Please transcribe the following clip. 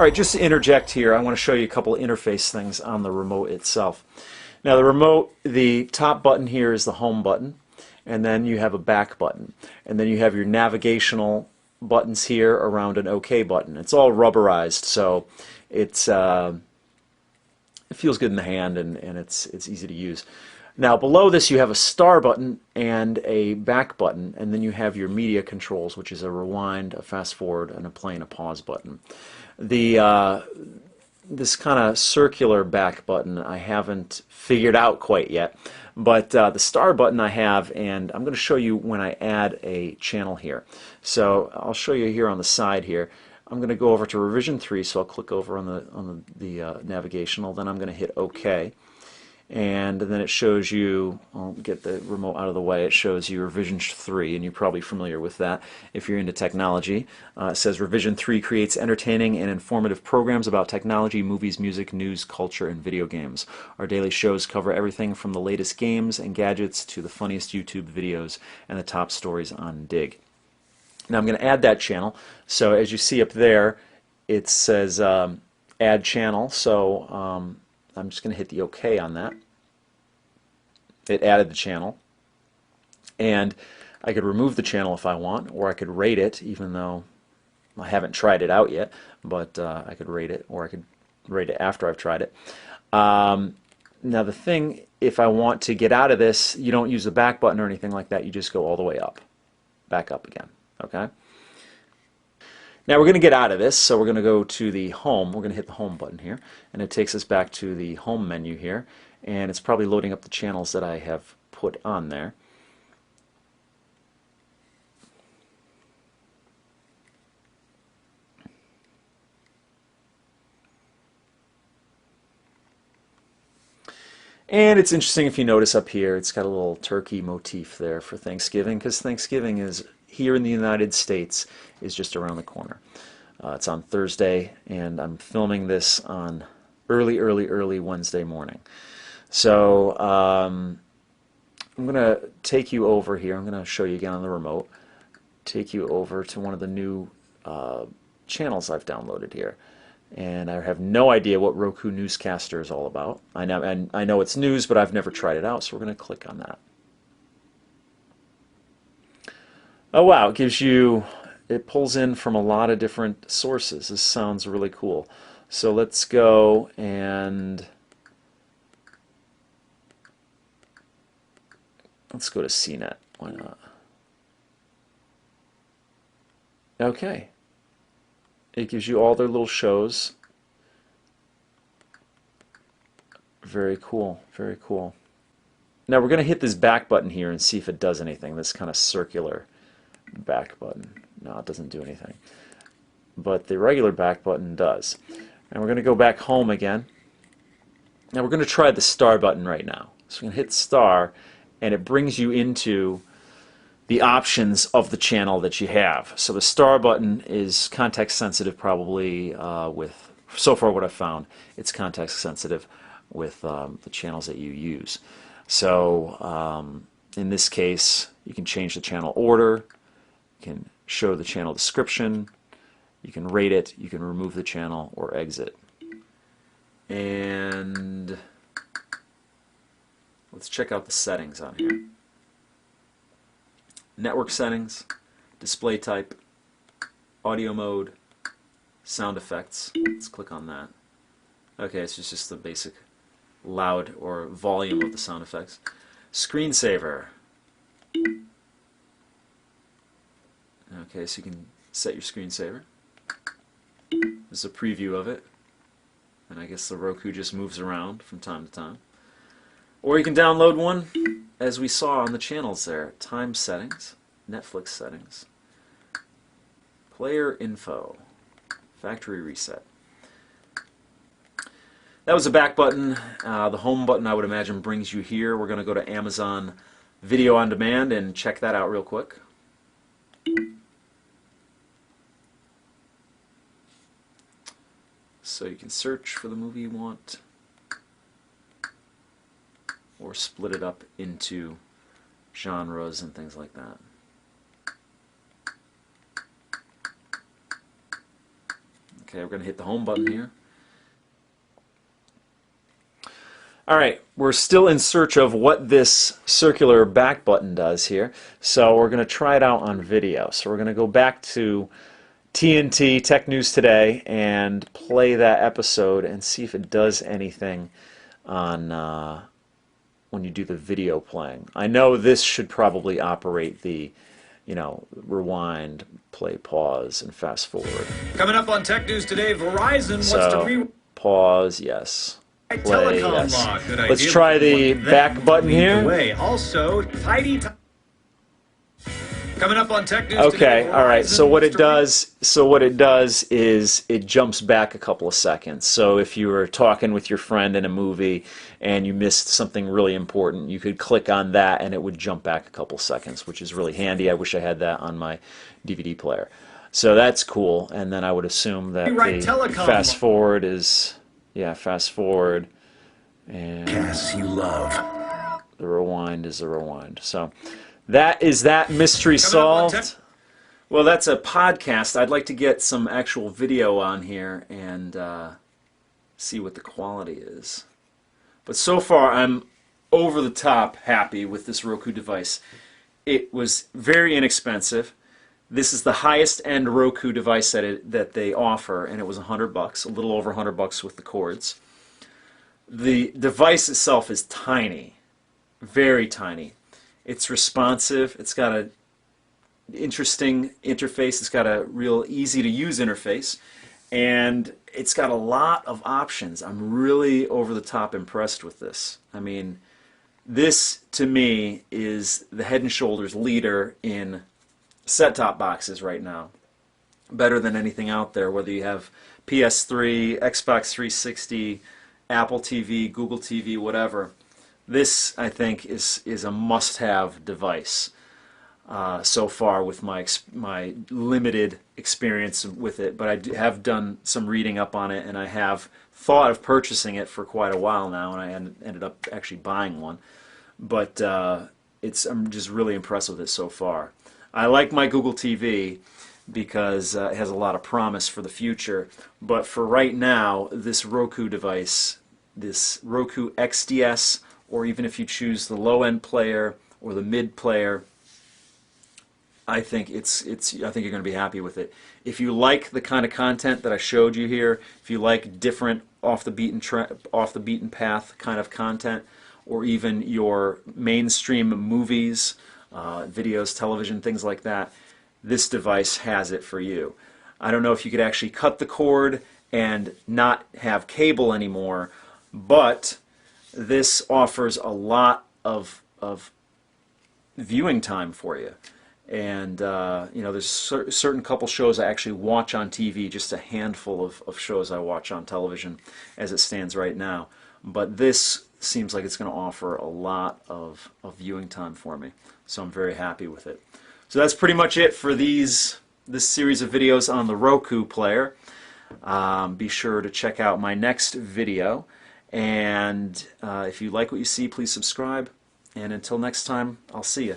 Alright, just to interject here, I want to show you a couple of interface things on the remote itself. Now the remote, the top button here is the home button, and then you have a back button, and then you have your navigational buttons here around an OK button. It's all rubberized, so it feels good in the hand, and it's easy to use. Now below this you have a star button and a back button, and then you have your media controls, which is a rewind, a fast forward, and a play and a pause button. This kind of circular back button I haven't figured out quite yet, but the star button I have, and I'm going to show you when I add a channel here. So I'll show you here on the side here. I'm going to go over to revision 3, so I'll click over on the navigational, then I'm going to hit OK. And then it shows you, I'll get the remote out of the way, it shows you revision 3, and you're probably familiar with that if you're into technology. It says revision 3 creates entertaining and informative programs about technology, movies, music, news, culture, and video games. Our daily shows cover everything from the latest games and gadgets to the funniest YouTube videos and the top stories on Dig. Now I'm going to add that channel. So as you see up there, it says add channel, so I'm just going to hit the OK on that. It added the channel, and I could remove the channel if I want, or I could rate it, even though I haven't tried it out yet, but I could rate it, or I could rate it after I've tried it. Now the thing, if I want to get out of this, you don't use the back button or anything like that, you just go all the way up, back up again, okay? Now we're going to get out of this, so we're going to go to the home. We're going to hit the home button here, and it takes us back to the home menu here, and it's probably loading up the channels that I have put on there. And it's interesting if you notice up here, it's got a little turkey motif there for Thanksgiving, because Thanksgiving is here in the United States is just around the corner. It's on Thursday, and I'm filming this on early Wednesday morning. So I'm going to take you over here. I'm going to show you again on the remote. Take you over to one of the new channels I've downloaded here. And I have no idea what Roku Newscaster is all about. I know it's news, but I've never tried it out, so we're going to click on that. Oh wow, it gives you, it pulls in from a lot of different sources. This sounds really cool. So let's go and let's go to CNET. Why not? Okay. It gives you all their little shows. Very cool, very cool. Now we're going to hit this back button here and see if it does anything, this kind of circular back button. No, it doesn't do anything. But the regular back button does. And we're going to go back home again. Now we're going to try the star button right now. So we're going to hit star, and it brings you into the options of the channel that you have. So the star button is context sensitive, probably with, so far what I've found, it's context sensitive with the channels that you use. So in this case, you can change the channel order, you can show the channel description, you can rate it, you can remove the channel or exit. And let's check out the settings on here. Network settings, display type, audio mode, sound effects. Let's click on that. Okay, it's just the basic loud or volume of the sound effects. Screensaver. Okay, so you can set your screensaver. This is a preview of it. And I guess the Roku just moves around from time to time. Or you can download one, as we saw on the channels there. Time settings, Netflix settings, player info, factory reset. That was the back button. The home button, I would imagine, brings you here. We're going to go to Amazon Video on Demand and check that out real quick. So you can search for the movie you want, or split it up into genres and things like that. Okay, we're going to hit the home button here. Alright, we're still in search of what this circular back button does here, so we're going to try it out on video. So we're going to go back to TNT, Tech News Today, and play that episode and see if it does anything on when you do the video playing. I know this should probably operate the, rewind, play, pause, and fast forward. Coming up on Tech News Today, Verizon wants to pause, yes. Play, yes. Law. Good Let's idea. try the back button here. Also, tidy. Coming up on Tech News Okay, Today, all right. So what it Verizon does is it jumps back a couple of seconds. So if you were talking with your friend in a movie and you missed something really important, you could click on that and it would jump back a couple of seconds, which is really handy. I wish I had that on my DVD player. So that's cool. And then I would assume that the fast forward is, fast forward, and Casts you love. the rewind is the rewind. So that is that mystery solved. Well, that's a podcast. I'd like to get some actual video on here and see what the quality is. But so far, I'm over the top happy with this Roku device. It was very inexpensive. This is the highest end Roku device that they offer, and it was $100, a little over $100 with the cords. The device itself is tiny, very tiny. It's responsive. It's got an interesting interface. It's got a real easy to use interface, and it's got a lot of options. I'm really over the top impressed with this. I mean, this to me is the head and shoulders leader in set-top boxes right now. Better than anything out there, whether you have PS3, Xbox 360, Apple TV, Google TV, whatever. This, I think, is a must-have device so far with my limited experience with it. But I have done some reading up on it, and I have thought of purchasing it for quite a while now, and I ended up actually buying one. But I'm just really impressed with it so far. I like my Google TV because it has a lot of promise for the future. But for right now, this Roku device, this Roku XDS, or even if you choose the low-end player or the mid player, I think I think you're going to be happy with it. If you like the kind of content that I showed you here, if you like different off the beaten path kind of content, or even your mainstream movies, videos, television, things like that, this device has it for you. I don't know if you could actually cut the cord and not have cable anymore, but this offers a lot of viewing time for you. And there's certain couple shows I actually watch on TV, just a handful of shows I watch on television as it stands right now. But this seems like it's going to offer a lot of viewing time for me. So I'm very happy with it. So that's pretty much it for this series of videos on the Roku player. Be sure to check out my next video. And if you like what you see, please subscribe. And until next time, I'll see you.